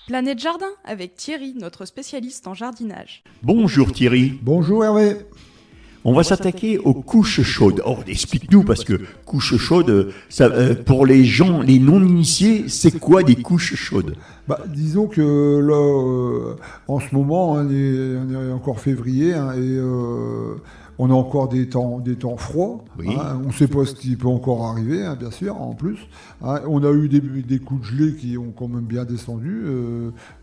Planète Jardin avec Thierry, notre spécialiste en jardinage. Bonjour Thierry. Bonjour Hervé. On va s'attaquer aux couches chaudes. Oh, explique-nous, parce que couches chaudes, pour les gens, les non-initiés, c'est quoi des couches chaudes? Disons que là, en ce moment, on est encore février et on a encore des temps froids. Oui. On ne sait pas ce qui peut encore arriver, bien sûr, en plus. On a eu des coups de gelée qui ont quand même bien descendu.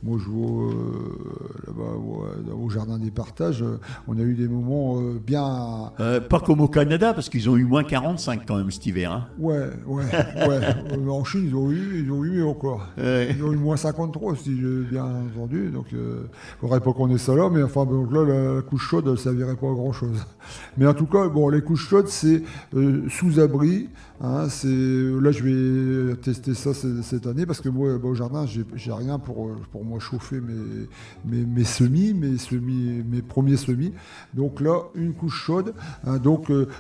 Moi, je vois là-bas au jardin des partages, on a eu des moments bien... Pas comme au Canada, parce qu'ils ont eu moins 45 quand même cet hiver. Hein. Ouais. En Chine, ils ont eu encore. Ils ont eu moins 53, si j'ai bien entendu. Donc, il ne faudrait pas qu'on ait ça là, mais enfin, donc là, la couche chaude, ça ne servirait pas à grand-chose. Mais en tout cas, les couches chaudes, c'est sous-abri. Là, je vais tester ça cette année parce que moi, au jardin, j'ai rien pour moi chauffer mes semis, mes premiers semis. Donc là, une couche chaude.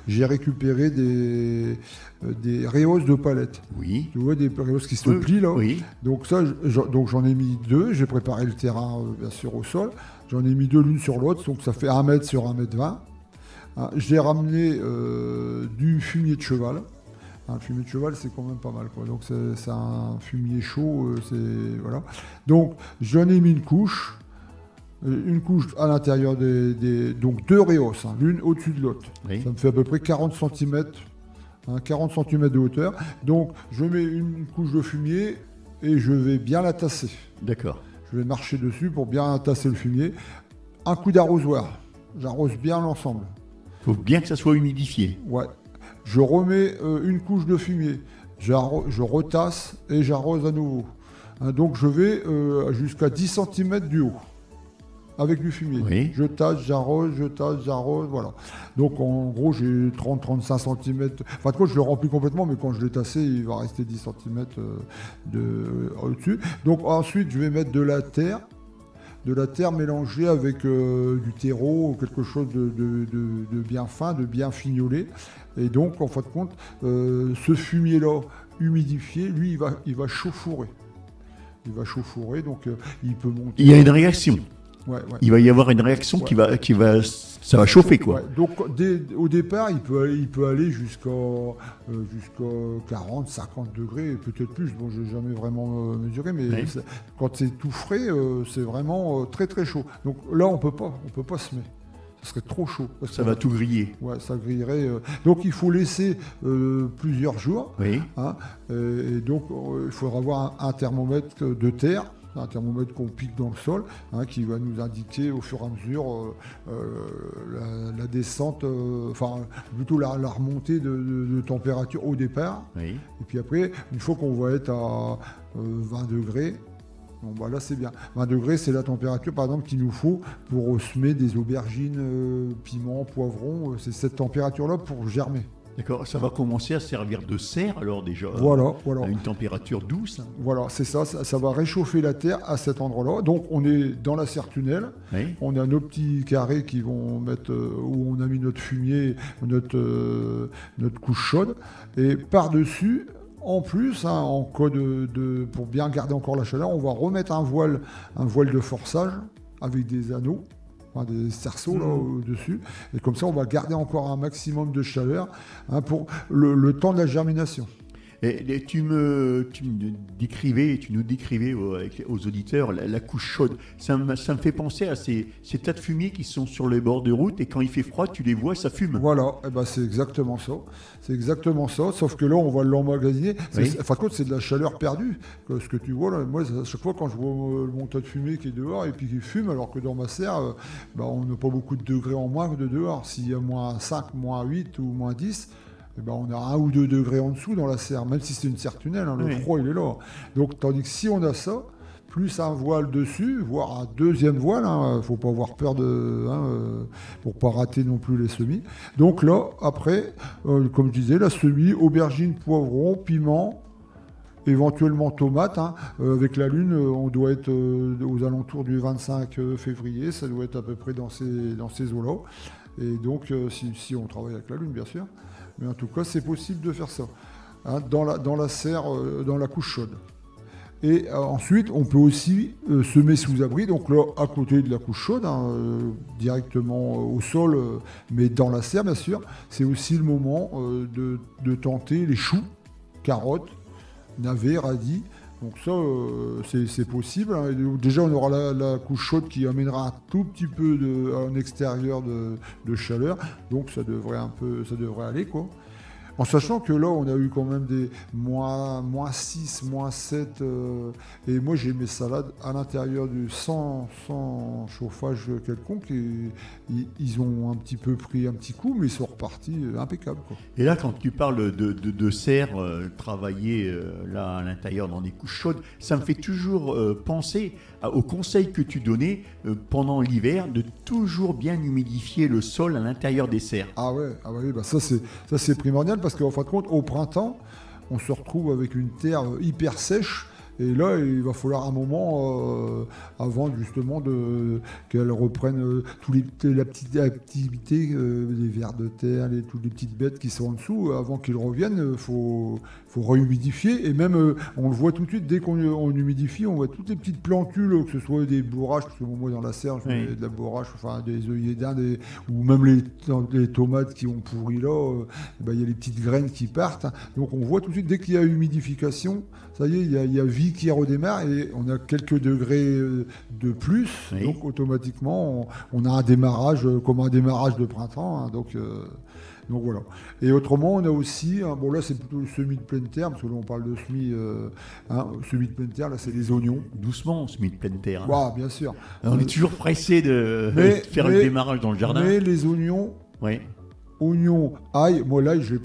J'ai récupéré des rehauses de palettes. Oui. Tu vois, des rehauses qui se plient là. Oui. Donc ça, j'en ai mis 2. J'ai préparé le terrain, bien sûr, au sol. J'en ai mis 2 l'une sur l'autre, donc ça fait 1 mètre sur 1,20 m. J'ai ramené du fumier de cheval. Le fumier de cheval, c'est quand même pas mal, quoi. Donc c'est un fumier chaud, voilà. Donc j'en ai mis une couche à l'intérieur donc 2 rehauses, l'une au-dessus de l'autre. Oui. Ça me fait à peu près 40 cm, 40 cm de hauteur. Donc je mets une couche de fumier et je vais bien la tasser. D'accord. Je vais marcher dessus pour bien tasser le fumier. Un coup d'arrosoir. J'arrose bien l'ensemble. Il faut bien que ça soit humidifié. Ouais. Je remets une couche de fumier. Je retasse et j'arrose à nouveau. Donc je vais jusqu'à 10 cm du haut. Avec du fumier. Oui. Je tasse, j'arrose, voilà. Donc en gros, j'ai 30-35 cm. Enfin, de quoi je le remplis complètement, mais quand je l'ai tassé, il va rester 10 cm au-dessus. Donc ensuite, je vais mettre de la terre mélangée avec du terreau ou quelque chose de bien fin, de bien fignolé. Et donc, en fin de compte, ce fumier-là, humidifié, lui, il va chauffourrer. Donc il peut monter. Il y a une réaction. Ouais. Il va y avoir une réaction qui va, ça va chauffer, quoi. Ouais. Donc au départ, il peut aller jusqu'à 40, 50 degrés, peut-être plus. Bon, je n'ai jamais vraiment mesuré, mais Oui. Quand c'est tout frais, c'est vraiment très très chaud. Donc là, on peut pas semer. Ce serait trop chaud. Ça va tout griller. Ouais, ça grillerait. Donc il faut laisser plusieurs jours. Oui. Et donc il faudra avoir un thermomètre de terre. Un thermomètre qu'on pique dans le sol, qui va nous indiquer au fur et à mesure la descente, plutôt la remontée de température au départ. Oui. Et puis après, une fois qu'on va être à 20 degrés, là c'est bien. 20 degrés, c'est la température par exemple qu'il nous faut pour semer des aubergines, piments, poivrons. C'est cette température-là pour germer. D'accord, ça va commencer à servir de serre alors déjà. Voilà. À une température douce. Voilà, c'est ça va réchauffer la terre à cet endroit-là. Donc on est dans la serre tunnel. Oui. On a nos petits carrés qui vont mettre où on a mis notre fumier, notre couche chaude. Et par-dessus, en plus, en cas pour bien garder encore la chaleur, on va remettre un voile de forçage avec des anneaux. Des cerceaux là au-dessus, et comme ça on va garder encore un maximum de chaleur pour le temps de la germination. Et tu nous décrivais aux auditeurs la couche chaude. Ça me fait penser à ces tas de fumier qui sont sur les bords de route et quand il fait froid, tu les vois, ça fume. Voilà, c'est exactement ça. Sauf que là, on va l'emmagasiner. Oui. En fin de compte, c'est de la chaleur perdue. Ce que tu vois là, moi, à chaque fois quand je vois mon tas de fumée qui est dehors et puis qui fume, alors que dans ma serre, on n'a pas beaucoup de degrés en moins que de dehors. S'il y a moins 5, moins 8 ou moins 10, on a 1 ou 2 degrés en dessous dans la serre, même si c'est une serre tunnel, le froid il est là. Donc tandis que si on a ça, plus un voile dessus, voire un deuxième voile, faut pas avoir peur pour pas rater non plus les semis. Donc là, après, comme je disais, la semis, aubergine, poivron, piment, éventuellement tomates. Avec la lune, on doit être aux alentours du 25 février, ça doit être à peu près dans ces eaux-là. Et donc, si on travaille avec la lune, bien sûr. Mais en tout cas, c'est possible de faire ça, dans la serre, dans la couche chaude. Et ensuite, on peut aussi semer sous abri, donc là, à côté de la couche chaude, directement au sol, mais dans la serre, bien sûr. C'est aussi le moment de tenter les choux, carottes, navets, radis. Donc ça, c'est possible. Hein. Donc déjà, on aura la couche chaude qui amènera un tout petit peu en extérieur de chaleur. Donc ça devrait aller, quoi. En sachant que là, on a eu quand même des moins 6, moins 7. Et moi, j'ai mes salades à l'intérieur sans chauffage quelconque. Et ils ont un petit peu pris un petit coup, mais ils sont repartis impeccables, quoi. Et là, quand tu parles de serre travaillée là à l'intérieur dans des couches chaudes, ça me fait toujours penser aux conseils que tu donnais pendant l'hiver de toujours bien humidifier le sol à l'intérieur des serres. Ah oui, bah ça c'est primordial parce qu'en fin de compte, au printemps, on se retrouve avec une terre hyper sèche. Et là, il va falloir un moment avant justement qu'elle reprenne la petite activité, les vers de terre, toutes les petites bêtes qui sont en dessous. Avant qu'ils reviennent, faut rehumidifier. Et même, on le voit tout de suite, dès qu'on humidifie, on voit toutes les petites plantules, que ce soit des bourraches, parce que moi dans la serre, je mets de la bourrache, enfin des œillets d'Inde, ou même les tomates qui ont pourri là, il y a les petites graines qui partent. Donc on voit tout de suite, dès qu'il y a humidification, ça y est, il y a vie qui redémarre et on a quelques degrés de plus. Oui. Donc automatiquement, on a un démarrage comme un démarrage de printemps. Hein, donc voilà. Et autrement, on a aussi, bon là c'est plutôt le semis de pleine terre, parce que là on parle de semis, semis de pleine terre, là c'est les oignons. Doucement, semis de pleine terre. Hein. Wow, bien sûr. On est toujours pressé de faire le démarrage dans le jardin. Mais les oignons... Oui. Oignons, ail, moi l'ail je l'ai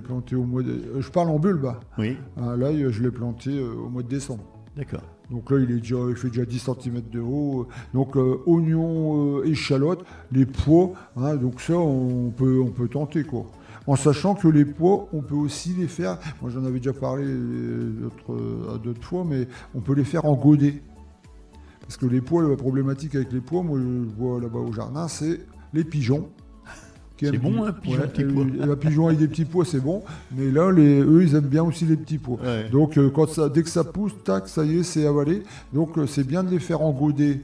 planté au mois de... Je parle en bulbe. Oui. L'ail je l'ai planté au mois de décembre. D'accord. Donc là il fait déjà 10 cm de haut. Donc oignons, échalotes, les pois, donc ça on peut tenter, quoi. En sachant que les pois, on peut aussi les faire, moi j'en avais déjà parlé d'autres fois, mais on peut les faire en godet. Parce que les pois, la problématique avec les pois, moi je vois là-bas au jardin, c'est les pigeons. C'est bon, un pigeon, petit pois. Un pigeon avec des petits pois, c'est bon. Mais là, eux, ils aiment bien aussi les petits pois. Ouais. Donc, dès que ça pousse, tac, ça y est, c'est avalé. Donc, c'est bien de les faire en godet,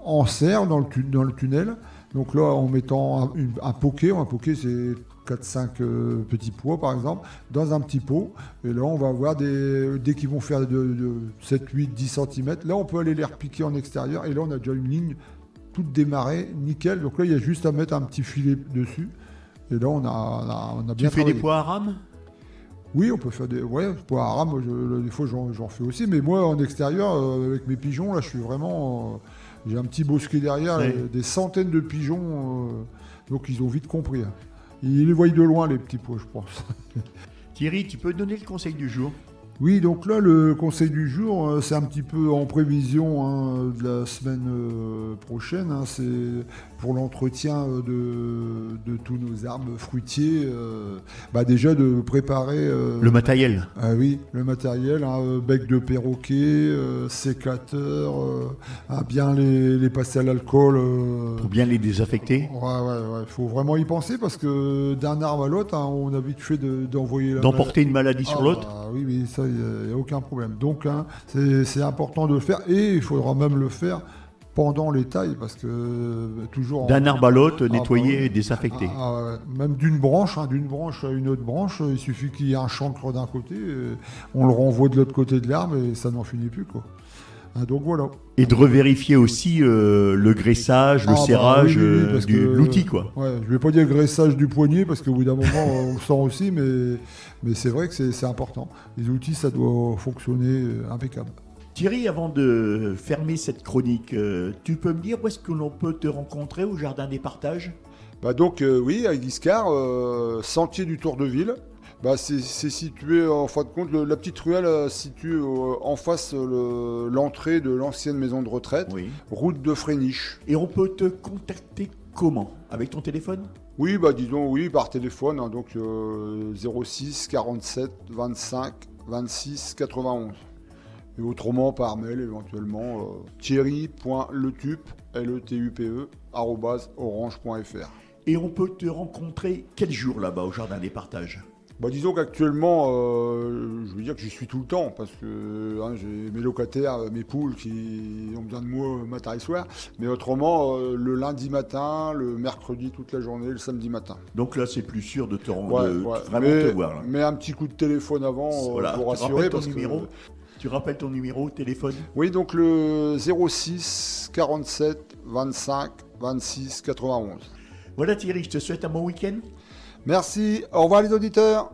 en serre, dans le tunnel. Donc là, en mettant un poké c'est 4-5 petits pois, par exemple, dans un petit pot. Et là, on va avoir dès qu'ils vont faire de 7, 8, 10 cm, là, on peut aller les repiquer en extérieur. Et là, on a déjà une ligne toute démarrée, nickel. Donc là, il y a juste à mettre un petit filet dessus. Et là, on a bien Tu fais travaillé. des pois à rame ? Oui, on peut faire des pois à rame. Des fois, j'en fais aussi. Mais moi, en extérieur, avec mes pigeons, là, je suis vraiment... j'ai un petit bosquet derrière, des centaines de pigeons. Donc, ils ont vite compris. Hein. Ils les voient de loin, les petits pois, je pense. Thierry, tu peux donner le conseil du jour ? Oui, donc là, le conseil du jour, c'est un petit peu en prévision de la semaine prochaine. C'est pour l'entretien de tous nos arbres fruitiers. Déjà de préparer... le matériel. Oui, le matériel, bec de perroquet, sécateur, bien les passer à l'alcool. Pour bien les désaffecter. Ouais. Il faut vraiment y penser parce que d'un arbre à l'autre, on a vite fait d'envoyer... D'emporter une maladie sur l'autre. Oui, ça, il n'y a aucun problème. Donc, c'est important de le faire et il faudra même le faire pendant les tailles parce que toujours... D'un arbre à l'autre, nettoyer et désaffecter. Même d'une branche à une autre branche, il suffit qu'il y ait un chancre d'un côté, on le renvoie de l'autre côté de l'arbre et ça n'en finit plus, quoi. Donc voilà. Et de revérifier aussi le graissage, le serrage de l'outil, quoi. Ouais, je ne vais pas dire graissage du poignet parce qu'au bout d'un moment on le sent aussi, mais c'est vrai que c'est important. Les outils, ça doit fonctionner impeccable. Thierry, avant de fermer cette chronique, tu peux me dire où est-ce que l'on peut te rencontrer au Jardin des Partages ? Oui, à Guiscard, sentier du Tour de Ville. C'est situé, en fin de compte, la petite ruelle située en face l'entrée de l'ancienne maison de retraite, route de Fréniche. Et on peut te contacter comment ? Avec ton téléphone ? Oui, par téléphone, donc 06 47 25 26 91. Et autrement par mail éventuellement thierry.letupe, LETUPE, @orange.fr. Et on peut te rencontrer quel jour là-bas au Jardin des Partages ? Bah, disons qu'actuellement, je veux dire que j'y suis tout le temps parce que j'ai mes locataires, mes poules qui ont besoin de moi matin et soir. Mais autrement, le lundi matin, le mercredi toute la journée, le samedi matin. Donc là, c'est plus sûr de te rendre, Ouais, de ouais. vraiment te voir. Là. Mais un petit coup de téléphone avant Voilà. pour Tu rassurer. rappelles ton Parce numéro que... Tu rappelles ton numéro, téléphone? Oui, donc le 06 47 25 26 91. Voilà Thierry, je te souhaite un bon week-end. Merci, au revoir les auditeurs.